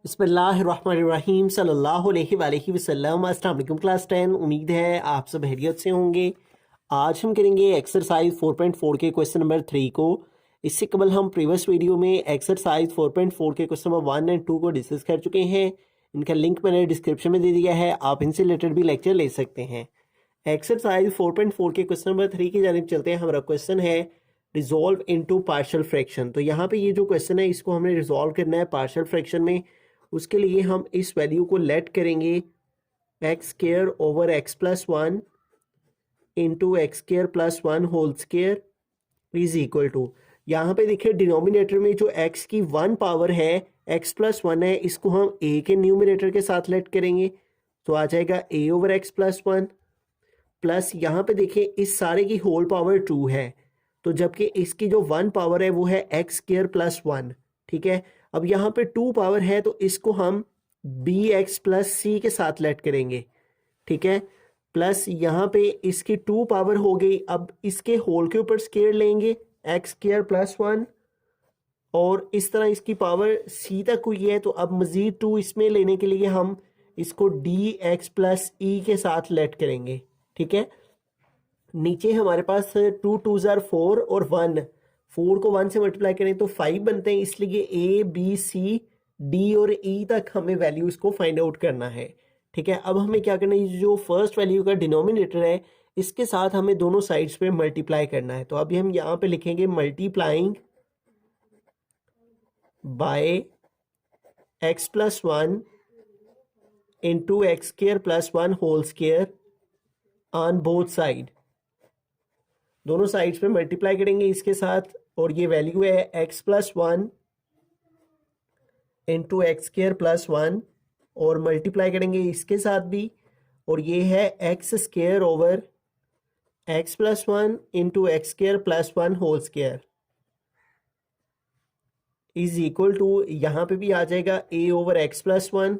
बिस्मिल्लाहिर्रहमानिर्रहीम सल्लल्लाहु अलैहि वसल्लम। अस्सलाम वालेकुम क्लास 10। उम्मीद है आप सब खैरियत से होंगे। आज हम करेंगे एक्सरसाइज 4.4 के क्वेश्चन नंबर 3 को। इससे कबल हम प्रीवियस वीडियो में एक्सरसाइज 4.4 के क्वेश्चन नंबर 1 एंड 2 को डिस्कस कर चुके हैं। इनका लिंक मैंने डिस्क्रिप्शन में दे दिया है, आप इनसे रिलेटेड भी लेक्चर ले सकते हैं। एक्सरसाइज 4.4 के क्वेश्चन नंबर 3 की जानिब चलते हैं। हमारा क्वेश्चन है रिजॉल्व इनटू पार्शियल फ्रैक्शन। तो यहाँ पे ये जो क्वेश्चन है इसको हमने रिजॉल्व करना है पार्शियल फ्रैक्शन में। उसके लिए हम इस वैल्यू को लेट करेंगे x square over x plus one into x square plus one whole square is equal to, यहाँ पे देखिए डिनोमिनेटर में जो एक्स की वन पावर है एक्स प्लस वन है, इसको हम ए के न्यूमिनेटर के साथ लेट करेंगे तो आ जाएगा A over x plus one, plus यहाँ पे देखिए इस सारे की होल पावर टू है, तो जबकि इसकी जो वन पावर है वो है एक्स स्क्वायर प्लस वन। ठीक है, अब यहाँ पे टू पावर है तो इसको हम बी एक्स प्लस सी के साथ लेट करेंगे। ठीक है, प्लस यहाँ पे इसकी टू पावर हो गई, अब इसके होल के ऊपर स्क्वायर लेंगे एक्स स्क्वायर प्लस वन, और इस तरह इसकी पावर सी तक हुई है, तो अब मजीद टू इसमें लेने के लिए हम इसको डी एक्स प्लस ई के साथ लेट करेंगे। ठीक है, नीचे हमारे पास टू टू ज़ार फोर और वन, फोर को वन से मल्टीप्लाई करें तो फाइव बनते हैं, इसलिए ए बी सी डी और ई तक हमें वैल्यूज को फाइंड आउट करना है। ठीक है, अब हमें क्या करना है, जो फर्स्ट वैल्यू का डिनोमिनेटर है इसके साथ हमें दोनों साइड्स पे मल्टीप्लाई करना है। तो अभी हम यहाँ पे लिखेंगे multiplying by x plus one into x square plus one whole square on both side, दोनों साइड्स पे मल्टीप्लाई करेंगे इसके साथ, और ये वैल्यू है x plus one into x square plus one, और मल्टीप्लाई करेंगे इसके साथ भी, और ये है x square over x plus one into x square plus one whole square is equal to, यहाँ पे भी आ जाएगा A over x plus one,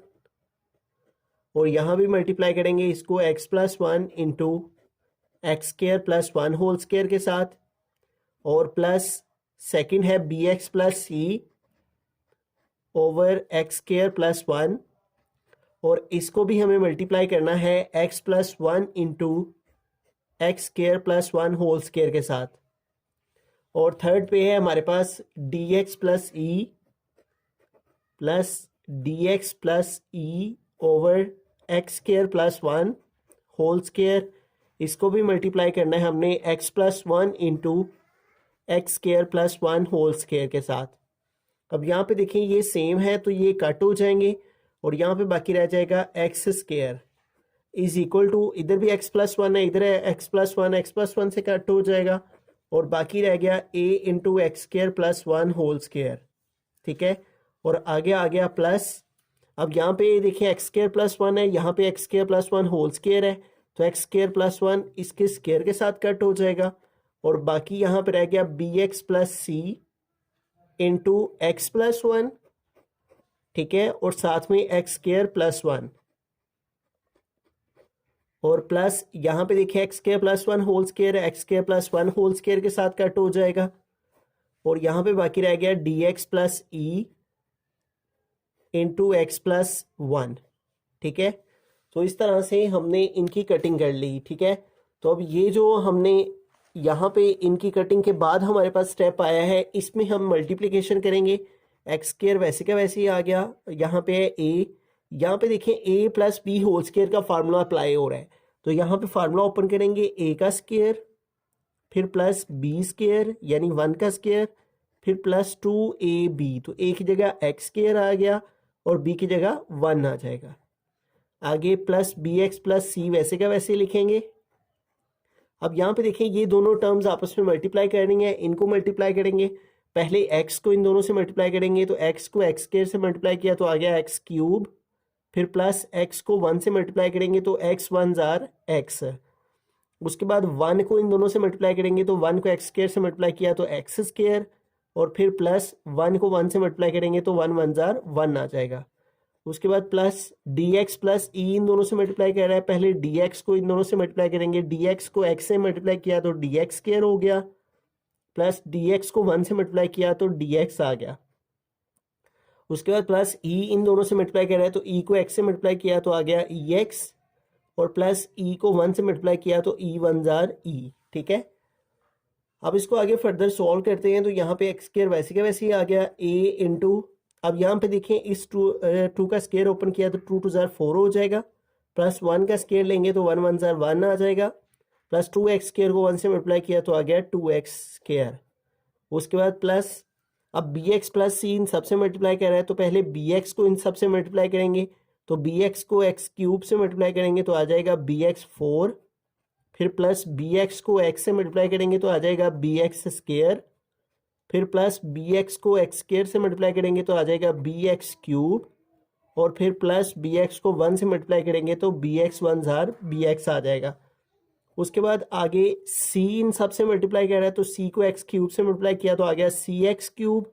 और यहाँ भी मल्टीप्लाई करेंगे इसको X plus one into x square plus one whole square के साथ, और प्लस सेकंड है B X plus C over X square plus one, और इसको भी हमें मल्टीप्लाई करना है x plus one into x square plus one whole square के साथ, और थर्ड पे है हमारे पास D X plus E over X square plus one whole square, इसको भी मल्टीप्लाई करना है हमने x plus one into x square plus one whole square के साथ। अब यहाँ पे देखें ये सेम है तो ये कट हो जाएंगे, और यहाँ पे बाकी रह जाएगा x square is equal to, इधर भी एक्स प्लस वन है, इधर है एक्स प्लस वन से कट हो जाएगा, और बाकी रह गया A into x square plus one whole square. ठीक है, और आगे आ गया प्लस, अब यहाँ पे देखिए एक्स स्क्वायर प्लस वन है, यहाँ पे x square plus one whole square है, तो एक्स स्क्वायर प्लस वन इसके स्क्वायर के साथ कट हो जाएगा, और बाकी यहाँ पे रह गया B X plus C into X plus one. ठीक है, और साथ में एक्स स्क्वायर प्लस वन, और प्लस यहाँ पे देखिए X square plus one whole square है, x square plus one whole square के साथ कट हो जाएगा, और यहाँ पे बाकी रह गया D X plus E into X plus one. ठीक है, तो इस तरह से हमने इनकी कटिंग कर ली। ठीक है, तो अब ये जो हमने यहाँ पे इनकी कटिंग के बाद हमारे पास स्टेप आया है, इसमें हम मल्टीप्लिकेशन करेंगे, एक्स स्क्वायर वैसे का वैसे ही आ गया, यहाँ पे है ए, यहाँ पे देखें ए प्लस बी होल स्क्वायर का फार्मूला अप्लाई हो रहा है, तो यहाँ पे फार्मूला ओपन करेंगे ए का स्क्वायर फिर प्लस बी स्क्वायर यानी वन का स्क्वायर फिर प्लस टू ए बी, तो ए की जगह एक्स स्क्वायर आ गया और बी की जगह वन आ जाएगा। आगे प्लस बी एक्स प्लस सी वैसे का वैसे लिखेंगे। अब यहाँ पे देखें ये दोनों टर्म्स आपस में मल्टीप्लाई करनी है, इनको मल्टीप्लाई करेंगे, पहले एक्स को इन दोनों से मल्टीप्लाई करेंगे, तो एक्स को एक्स स्क्वायर से मल्टीप्लाई किया तो आ गया एक्स क्यूब, फिर प्लस एक्स को वन से मल्टीप्लाई करेंगे तो एक्स वन जार एक्स, उसके बाद वन को इन दोनों से मल्टीप्लाई करेंगे तो वन को एक्स स्क्वायर से मल्टीप्लाई किया तो एक्स स्क्वायर, और फिर प्लस वन को वन से मल्टीप्लाई करेंगे तो वन वन जार वन आ जाएगा। उसके बाद प्लस डी एक्स प्लस ई इन दोनों से मल्टीप्लाई कर रहा है, पहले डी एक्स को इन दोनों से मल्टीप्लाई करेंगे, डी एक्स को एक्स से मल्टीप्लाई किया तो डी एक्स स्क्वायर हो गया, प्लस डी एक्स को वन से मल्टीप्लाई किया तो डी एक्स आ गया, उसके बाद प्लस ई इन दोनों से मल्टीप्लाई कर रहा है तो ई को एक्स से मल्टीप्लाई किया तो आ गया ई एक्स, और प्लस ई को 1 से मल्टीप्लाई किया तो ई वन जार ई। ठीक है, अब इसको आगे फर्दर सॉल्व करते हैं तो यहाँ पे एक्स स्क्र वैसे का वैसे ही आ गया ए इंटू, अब यहाँ पे देखें इस टू का स्क्र ओपन किया तो 2 टू जार 4 हो जाएगा, प्लस 1 का स्क्र लेंगे तो 1 1 जार 1 आ जाएगा, प्लस 2x स्क्र को 1 से मल्टीप्लाई किया तो आ गया 2x स्क्र। उसके बाद प्लस अब बी एक्स प्लस सी इन सबसे मल्टीप्लाई कर रहा है तो पहले बी एक्स को इन सबसे मल्टीप्लाई करेंगे, तो बी एक्स को एक्स क्यूब से मल्टीप्लाई करेंगे तो आ जाएगा बी एक्स 4, फिर प्लस बी एक्स को एक्स से मल्टीप्लाई करेंगे तो आ जाएगा बी एक्स स्क्र, फिर प्लस बी एक्स को एक्स स्क्र से मल्टीप्लाई करेंगे तो आ जाएगा बी एक्स क्यूब, और फिर प्लस बी एक्स को 1 से मल्टीप्लाई करेंगे तो बी एक्स वन जार बी एक्स आ जाएगा। उसके बाद आगे सी इन सब से मल्टीप्लाई कर रहा है तो सी को एक्स क्यूब से मल्टीप्लाई किया तो आ गया सी एक्स क्यूब,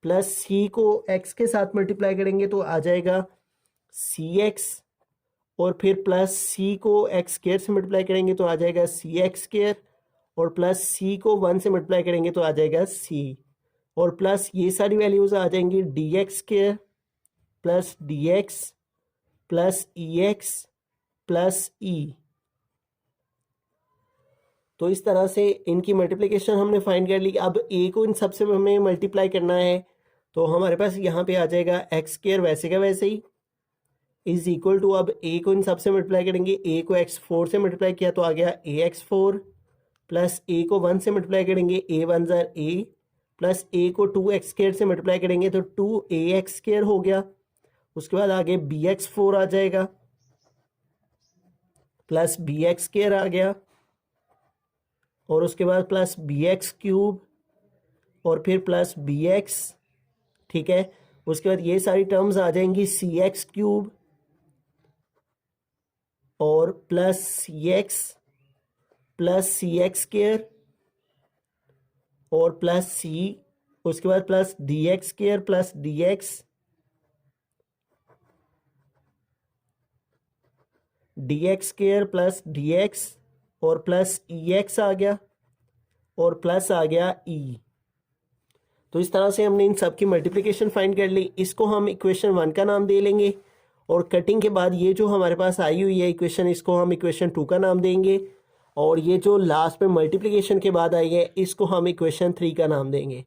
प्लस सी को एक्स के साथ मल्टीप्लाई करेंगे तो आ जाएगा सी एक्स, और फिर प्लस सी को एक्स स्क्र से मल्टीप्लाई करेंगे तो आ जाएगा सी एक्स स्क्र, और प्लस सी को 1 से मल्टीप्लाई करेंगे तो आ जाएगा सी, और प्लस ये सारी वैल्यूज आ जाएंगी D X square plus D X plus E X plus E. तो इस तरह से इनकी मल्टीप्लिकेशन हमने फाइंड कर ली। अब ए को इन सबसे हमें मल्टीप्लाई करना है तो हमारे पास यहाँ पे आ जाएगा एक्स स्क्र वैसे का वैसे ही इज इक्वल टू, अब ए को इन सबसे मल्टीप्लाई करेंगे, ए को x4 से मल्टीप्लाई किया तो आ गया ए एक्स 4, प्लस ए को 1 से मल्टीप्लाई करेंगे ए वन जार ए, प्लस ए को 2x स्क्र से मल्टीप्लाई करेंगे तो 2ax स्क्र हो गया। उसके बाद आगे बी एक्स 4 आ जाएगा, प्लस बी एक्स स्क्र आ गया, और उसके बाद प्लस बी एक्स क्यूब, और फिर प्लस बी एक्स। ठीक है, उसके बाद ये सारी टर्म्स आ जाएंगी सी एक्स क्यूब और प्लस सी एक्स स्क्र और प्लस सी, उसके बाद plus D X square plus D X square plus D x, और प्लस ई एक्स आ गया, और प्लस आ गया ई। तो इस तरह से हमने इन सब की मल्टीप्लिकेशन फाइंड कर ली। इसको हम इक्वेशन 1 का नाम दे लेंगे, और कटिंग के बाद ये जो हमारे पास आई हुई है इक्वेशन, इसको हम इक्वेशन 2 का नाम देंगे, और ये जो लास्ट में मल्टीप्लिकेशन के बाद आई है इसको हम इक्वेशन 3 का नाम देंगे।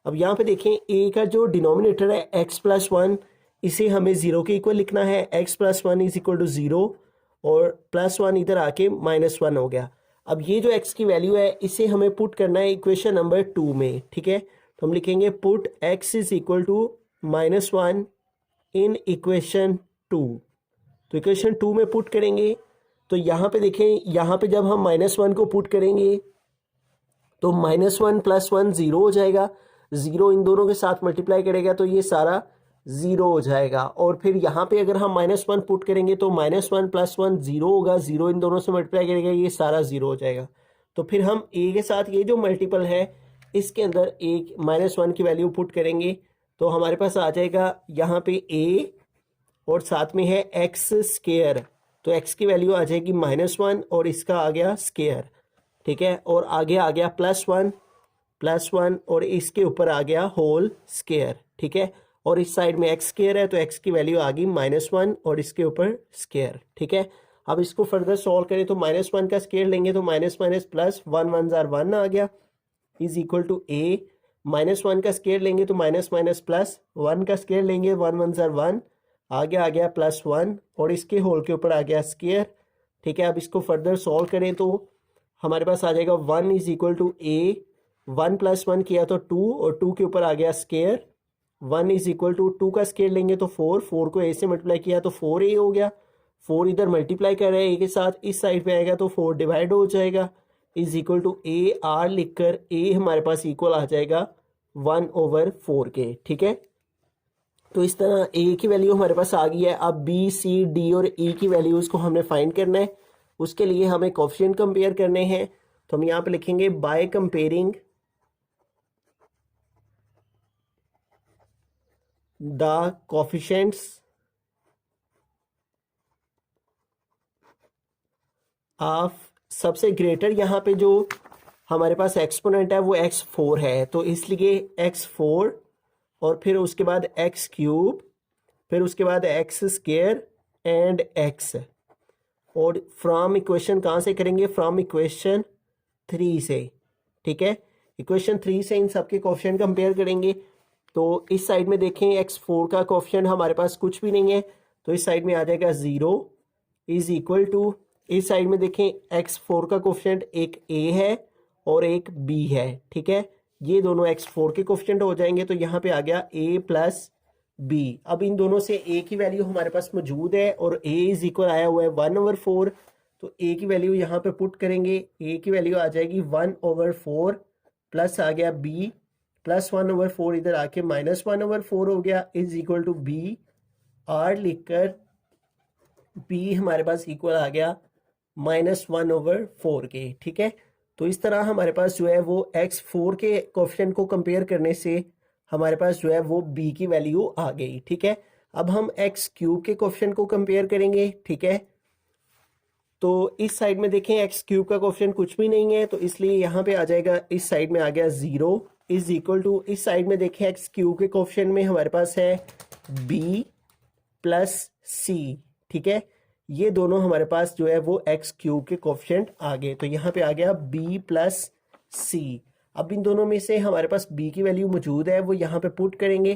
अब यहाँ पे देखें ए का जो डिनोमिनेटर है एक्स प्लस 1, इसे हमें 0 के इक्वल लिखना है, x plus 1 is equal to 0, और प्लस 1 इधर आके -1 हो गया। अब ये जो x की वैल्यू है इसे हमें पुट करना है इक्वेशन नंबर 2 में। ठीक है, तो हम लिखेंगे put x is equal to -1 in equation 2। तो इक्वेशन 2 में पुट करेंगे तो यहाँ पे देखें, यहाँ पे जब हम -1 को पुट करेंगे तो -1 प्लस 1 0 हो जाएगा, 0 इन दोनों के साथ मल्टीप्लाई करेगा तो ये सारा 0 हो जाएगा, और फिर यहाँ पे अगर हम -1 पुट करेंगे तो -1 प्लस 1 0 होगा, 0 इन दोनों से मल्टीप्लाई करेगा ये सारा 0 हो जाएगा। तो फिर हम a के साथ ये जो मल्टीपल है इसके अंदर एक -1 की वैल्यू पुट करेंगे तो हमारे पास आ जाएगा यहाँ पे a, और साथ में है x स्क्र, तो x की वैल्यू आ जाएगी -1 और इसका आ गया स्क्र। ठीक है, और आगे आ गया +1 और इसके ऊपर आ गया होल स्क्र। ठीक है, और इस साइड में x स्क्र है तो x की वैल्यू आ गई -1 और इसके ऊपर स्क्र। ठीक है, अब इसको फर्दर सॉल्व करें तो -1 का स्क्र लेंगे तो माइनस प्लस 1 1 जार 1 आ गया इज इक्वल टू a, -1 का स्क्र लेंगे तो माइनस प्लस 1 का स्क्र लेंगे 1 1 जार 1 आ गया +1 और इसके होल के ऊपर आ गया स्क्र। ठीक है, अब इसको फर्दर सॉल्व करें तो हमारे पास आ जाएगा 1 इज इक्वल टू a, 1 + 1 किया तो 2 और 2 के ऊपर आ गया स्क्र। 1 इज इक्वल टू 2 का स्क्र लेंगे तो 4 को a से मल्टीप्लाई किया तो 4a हो गया, 4 इधर मल्टीप्लाई कर रहे हैं a के साथ, इस साइड पे आएगा तो 4 डिवाइड हो जाएगा is equal to a r लिखकर a हमारे पास इक्वल आ जाएगा 1/4 के। ठीक है, तो इस तरह a की वैल्यू हमारे पास आ गई है। अब b c d और e की वैल्यूज को हमने फाइंड करना है, उसके लिए हमें कोफिशिएंट कंपेयर करने हैं। तो हम यहाँ पे लिखेंगे by comparing the coefficients of, सबसे ग्रेटर यहाँ पे जो हमारे पास एक्सपोनेंट है वो x4 है, तो इसलिए x4 और फिर उसके बाद एक्स क्यूब, फिर उसके बाद एक्स स्क्वायर एंड एक्स। और फ्रॉम इक्वेशन कहाँ से करेंगे? फ्रॉम इक्वेशन 3 से, ठीक है। इक्वेशन 3 से इन सबके कोफिशिएंट कंपेयर करेंगे। तो इस साइड में देखें x4 का कोफिशिएंट हमारे पास कुछ भी नहीं है, तो इस साइड में आ जाएगा 0 इज इक्वल टू, इस साइड में देखें x4 का कोफिशिएंट एक a है और एक b है, ठीक है। ये दोनों x4 के कोफिशिएंट हो जाएंगे, तो यहाँ पे आ गया a प्लस b। अब इन दोनों से a की वैल्यू हमारे पास मौजूद है और a इज इक्वल आया हुआ है 1/4, तो a की वैल्यू यहाँ पे पुट करेंगे, a की वैल्यू आ जाएगी 1/4 प्लस आ गया b प्लस 1/4 इधर आके -1/4 हो गया is equal to b। r लिखकर b हमारे पास इक्वल आ गया -1/4 के, ठीक है। तो इस तरह हमारे पास जो है वो x4 के कोफिशिएंट को कंपेयर करने से हमारे पास जो है वो b की वैल्यू आ गई, ठीक है। अब हम x क्यूब के कोफिशिएंट को कंपेयर करेंगे, ठीक है। तो इस साइड में देखें एक्स क्यूब का कोफिशिएंट कुछ भी नहीं है, तो इसलिए यहाँ पे आ जाएगा, इस साइड में आ गया 0 इज इक्वल टू, इस साइड में देखें एक्स क्यूब के कोफिशिएंट में हमारे पास है b प्लस c, ठीक है। ये दोनों हमारे पास जो है वो एक्स क्यूब के कोफिशिएंट आ गए, तो यहाँ पे आ गया b प्लस c। अब इन दोनों में से हमारे पास b की वैल्यू मौजूद है, वो यहाँ पे पुट करेंगे,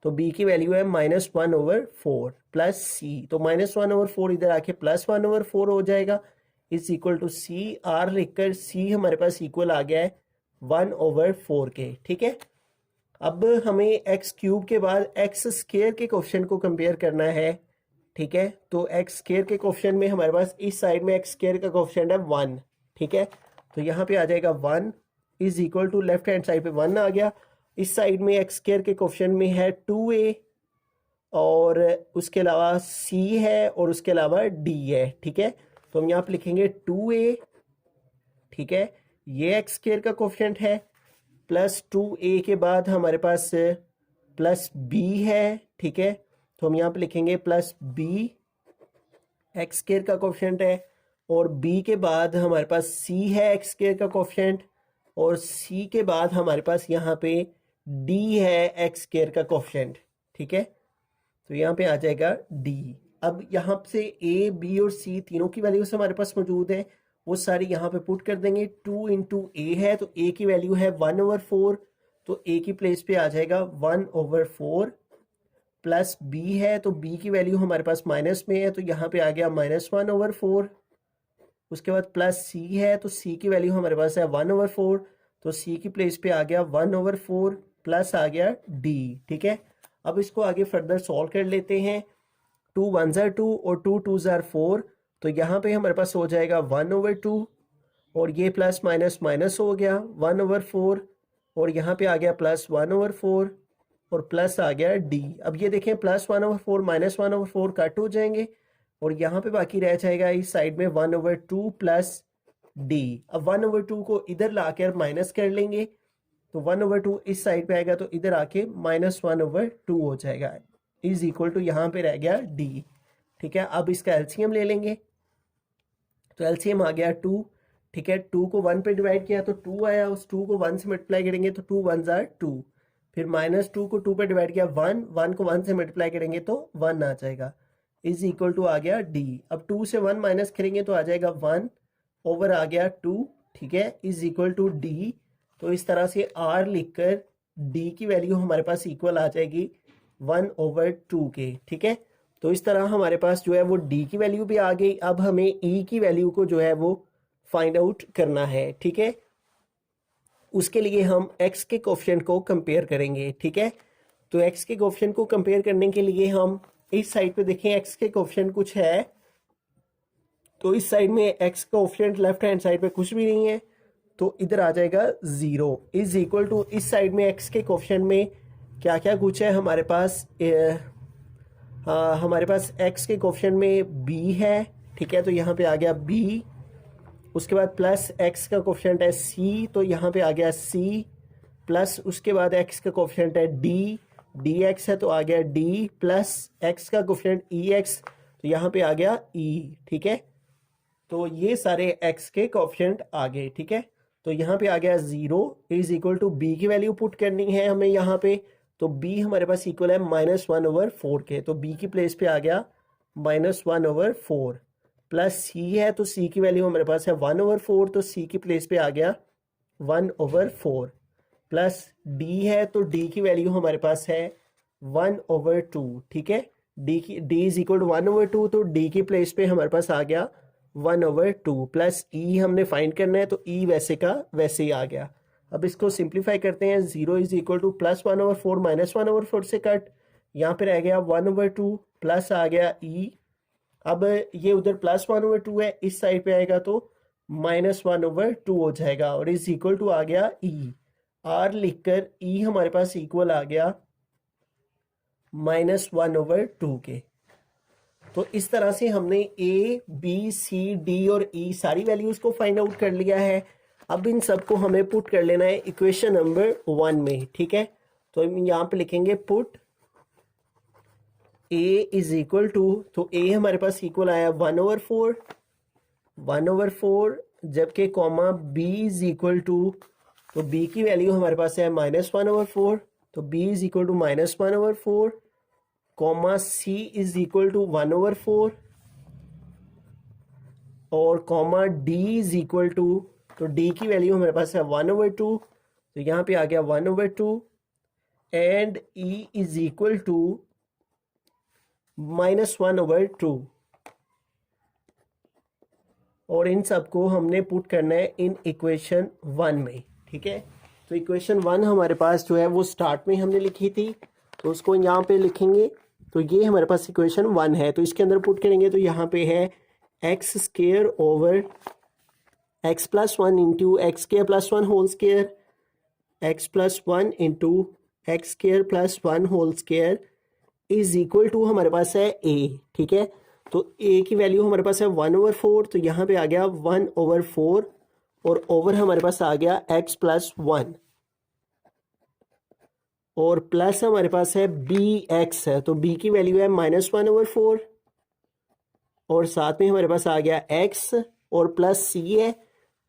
तो b की वैल्यू है -1/4 प्लस c, तो -1/4 इधर आके +1/4 हो जाएगा is equal to c। r लिखकर c हमारे पास इक्वल आ गया है 1/4 के, ठीक है। अब हमें x क्यूब के बाद x स्क्वायर के कोफिशिएंट को कंपेयर करना है, ठीक है। तो x स्क्वायर के कोफिशिएंट में हमारे पास इस साइड में x स्क्वायर का कोफिशिएंट है 1, ठीक है। तो यहाँ पे आ जाएगा 1 is equal to, left hand side पे 1 आ गया। इस साइड में एक्स स्क्वायर के कोफिशिएंट में है 2a और उसके अलावा c है और उसके अलावा d है, ठीक है। तो हम यहाँ पे लिखेंगे 2a, ठीक है, ये एक्स स्क्वायर का कोफिशिएंट है, प्लस 2a के बाद हमारे पास प्लस b है, ठीक है। तो हम यहाँ पे लिखेंगे प्लस b, एक्स स्क्वायर का कोफिशिएंट है, और b के बाद हमारे पास c है एक्स स्क्वायर का कोफिशिएंट, और c के बाद हमारे पास यहाँ पे d है एक्स स्क्वायर का कोफिशिएंट, ठीक है। तो यहाँ पे आ जाएगा d। अब यहाँ से a b और c तीनों की वैल्यूज हमारे पास मौजूद है, वो सारी यहाँ पे पुट कर देंगे। 2 इंटू a है, तो a की वैल्यू है 1/4, तो a की प्लेस पे आ जाएगा 1/4 प्लस b है, तो b की वैल्यू हमारे पास माइनस में है, तो यहाँ पे आ गया -1/4। उसके बाद प्लस c है, तो c की वैल्यू हमारे पास है 1/4, तो c की प्लेस पे आ गया 1/4 प्लस आ गया d, ठीक है। अब इसको आगे फर्दर सॉल्व कर लेते हैं। 2 1s are 2 और 2 2s are 4, तो यहाँ पे हमारे पास हो जाएगा 1/2 और ये प्लस माइनस माइनस हो गया 1/4 और यहाँ पे आ गया प्लस 1/4 और प्लस आ गया d। अब ये देखें प्लस 1/4 माइनस 1/4 कट हो जाएंगे और यहाँ पे बाकी रह जाएगा इस साइड में 1/2 प्लस d। अब 1/2 को इधर लाकर माइनस कर लेंगे, तो 1/2 इस साइड पे आएगा, तो इधर आके -1/2 हो जाएगा इज इक्वल टू, यहाँ पे रह गया d, ठीक है। अब इसका एलसीएम ले लेंगे, तो एलसीएम आ गया 2, ठीक है। 2 को 1 पे डिवाइड किया तो 2 आया, उस 2 को 1 से मल्टीप्लाई करेंगे तो 2 1s are 2, फिर -2 को 2 पे डिवाइड किया 1, 1 को 1 से मल्टीप्लाई करेंगे तो 1 आ जाएगा इज इक्वल टू आ गया d। अब 2 से 1 माइनस करेंगे तो आ जाएगा 1 ओवर आ गया 2, ठीक है, इज इक्वल टू d। तो इस तरह से r लिखकर d की वैल्यू हमारे पास इक्वल आ जाएगी 1/2 के, ठीक है। तो इस तरह हमारे पास जो है वो d की वैल्यू भी आ गई। अब हमें e की वैल्यू को जो है वो फाइंड आउट करना है, ठीक है। उसके लिए हम x के कोफिशिएंट को कंपेयर करेंगे, ठीक है। तो x के कोफिशिएंट को कंपेयर करने के लिए हम इस साइड पे देखें x के कोफिशिएंट कुछ है, तो इस साइड में x coefficient left hand side पे कुछ भी नहीं है, तो इधर आ जाएगा 0 इज इक्वल टू, इस साइड में x के कोफिशिएंट में क्या क्या कुछ है हमारे पास, हमारे पास x के कोफिशिएंट में b है, ठीक है, तो यहाँ पे आ गया b। उसके बाद प्लस x का कोफिशिएंट है c, तो यहाँ पे आ गया c, प्लस उसके बाद x का कोफिशिएंट है d, dx है तो आ गया d, प्लस x का कोफिशिएंट ex, तो यहाँ पे आ गया e, ठीक है। तो ये सारे x के कोफिशिएंट आ गए, ठीक है। तो यहाँ पे आ गया 0 इज इक्वल टू b की वैल्यू पुट करनी है हमें यहाँ पे, तो b हमारे पास इक्वल है -1/4 के, तो b की प्लेस पे आ गया -1/4 प्लस c है तो c की वैल्यू हमारे पास है 1/4, तो c की प्लेस पे आ गया 1/4 प्लस d है तो d की वैल्यू हमारे पास है 1/2। ठीक है, d इज इक्वल टू 1/2, तो d की प्लेस पे हमारे पास आ गया 1/2 प्लस e हमने फाइंड करना है, तो e वैसे का वैसे ही आ गया। अब इसको सिंप्लीफाई करते हैं, 0 इज इक्वल टू +1/4 -1/4 से कट, यहाँ पे रह गया 1/2 प्लस आ गया e। अब ये उधर +1/2 है, इस साइड पे आएगा तो -1/2 हो जाएगा और इज इक्वल टू आ गया e। r लिखकर e हमारे पास इक्वल आ गया -1/2 के। तो इस तरह से हमने a, b, c, d और e सारी वैल्यूज को फाइंड आउट कर लिया है। अब इन सबको हमें पुट कर लेना है इक्वेशन नंबर 1 में। ठीक है, तो हम यहाँ पे लिखेंगे put a is equal to, तो a हमारे पास इक्वल आया 1/4 जबकि comma b is equal to, तो b की वैल्यू हमारे पास है -1/4, तो b is equal to -1/4 comma c is equal to 1/4 और comma d is equal to, तो d की वैल्यू हमारे पास है 1/2, तो यहाँ पे आ गया 1/2 and e is equal to -1/2 और इन सबको हमने पुट करना है इन इक्वेशन 1 में। ठीक है, तो इक्वेशन 1 हमारे पास जो है वो स्टार्ट में हमने लिखी थी, तो उसको यहाँ पे लिखेंगे। तो ये हमारे पास इक्वेशन 1 है, तो इसके अंदर पुट करेंगे तो यहाँ पे है x² over x+1 into x² + 1 whole square, x+1 into x² + 1 whole square is equal to हमारे पास है a। ठीक है, तो a की वैल्यू हमारे पास है 1/4, तो यहाँ पे आ गया 1/4 और ओवर हमारे पास आ गया x+1 और प्लस हमारे पास है bx है, तो b की वैल्यू है -1/4 और साथ में हमारे पास आ गया x और प्लस c है,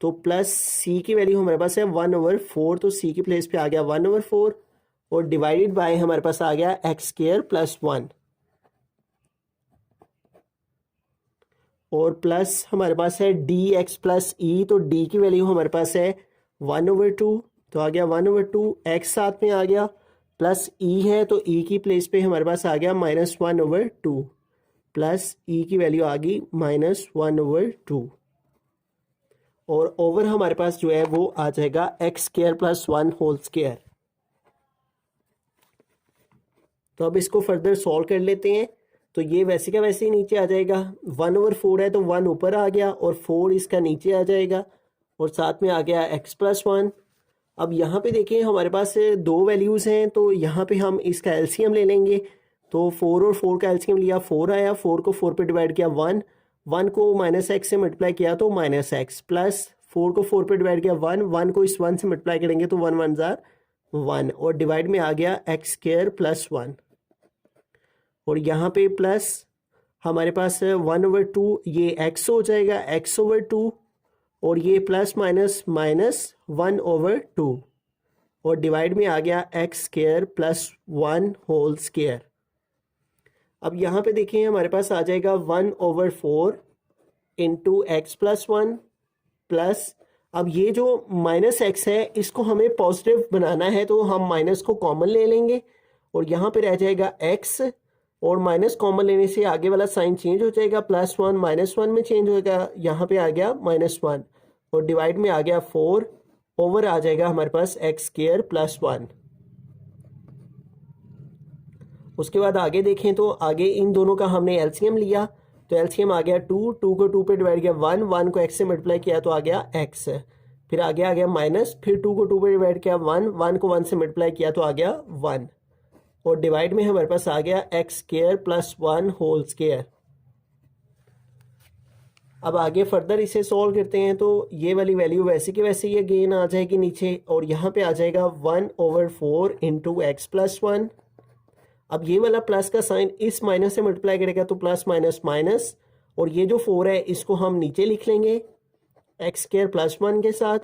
तो प्लस c की वैल्यू हमारे पास है 1/4, तो c की प्लेस पे आ गया 1/4 और डिवाइडेड बाय हमारे पास आ गया x² + 1 और प्लस हमारे पास है dx + e, तो d की वैल्यू हमारे पास है 1/2, तो आ गया 1/2, x साथ में आ गया प्लस e है, तो e की प्लेस पे हमारे पास आ गया -1/2 प्लस e की वैल्यू आ गई -1/2 और ओवर हमारे पास जो है वो आ जाएगा x² + 1 होल स्क्वायर। तो अब इसको फर्दर सॉल्व कर लेते हैं, तो ये वैसे का वैसे ही नीचे आ जाएगा, 1/4 है तो 1 ऊपर आ गया और 4 इसका नीचे आ जाएगा और साथ में आ गया x+1। अब यहाँ पे देखें हमारे पास दो वैल्यूज़ हैं, तो यहाँ पे हम इसका एलसीएम ले लेंगे, तो 4 और 4 का एलसीएम लिया, 4 आया, 4 को 4 पे डिवाइड किया 1, 1 को -x से मल्टीप्लाई किया तो -x प्लस 4 को 4 पे डिवाइड किया 1, 1 को इस 1 से मल्टीप्लाई करेंगे तो 1 1 ज़ार 1 और डिवाइड में आ गया x² + 1 और यहाँ पे प्लस हमारे पास 1/2 ये x हो जाएगा x/2 और ये प्लस माइनस -1/2 और डिवाइड में आ गया x² + 1 होल स्क्वायर। अब यहाँ पे देखिए हमारे पास आ जाएगा 1/4 इंटू x+1 प्लस, अब ये जो -x है इसको हमें पॉजिटिव बनाना है तो हम माइनस को कॉमन ले लेंगे और यहाँ पे रह जाएगा x और माइनस कॉमन लेने से आगे वाला साइन चेंज हो जाएगा, +1 -1 में चेंज होगा, यहाँ पे आ गया -1 और डिवाइड में आ गया 4 ओवर आ जाएगा हमारे पास x² + 1। उसके बाद आगे देखें तो आगे इन दोनों का हमने एलसीएम लिया, तो एलसीएम आ गया 2 को 2 पे डिवाइड किया 1, 1 को x से मल्टीप्लाई किया तो आ गया x, फिर आगे आ गया माइनस, फिर 2 को 2 पे डिवाइड किया 1, 1 को 1 से मल्टीप्लाई किया तो आ गया 1 और डिवाइड में हमारे पास आ गया x² + 1 होल स्क्वायर। अब आगे फर्दर इसे सॉल्व करते हैं, तो ये वाली वैल्यू वैसे की वैसे ही अगेन आ जाएगी नीचे और यहाँ पे आ जाएगा 1/4 इंटू x+1। अब ये वाला प्लस का साइन इस माइनस से मल्टीप्लाई करेगा तो प्लस माइनस माइनस और ये जो 4 है इसको हम नीचे लिख लेंगे x² + 1 के साथ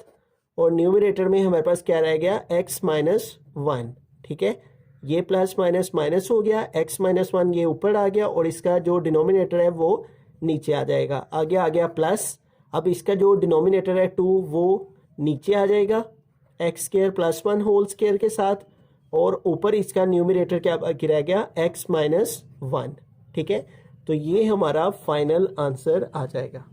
और न्यूमरेटर में हमारे पास क्या रह गया x - 1। ठीक है, ये प्लस माइनस माइनस हो गया, x माइनस 1 ये ऊपर आ गया और इसका जो डिनोमिनेटर है वो नीचे आ जाएगा। आगे आ गया प्लस, अब इसका जो डिनोमिनेटर है 2 वो नीचे आ जाएगा x square plus 1 whole square के साथ, और ऊपर इसका न्यूमरेटर क्या बाकी रह गया, x माइनस 1। ठीक है, तो ये हमारा फाइनल आंसर आ जाएगा।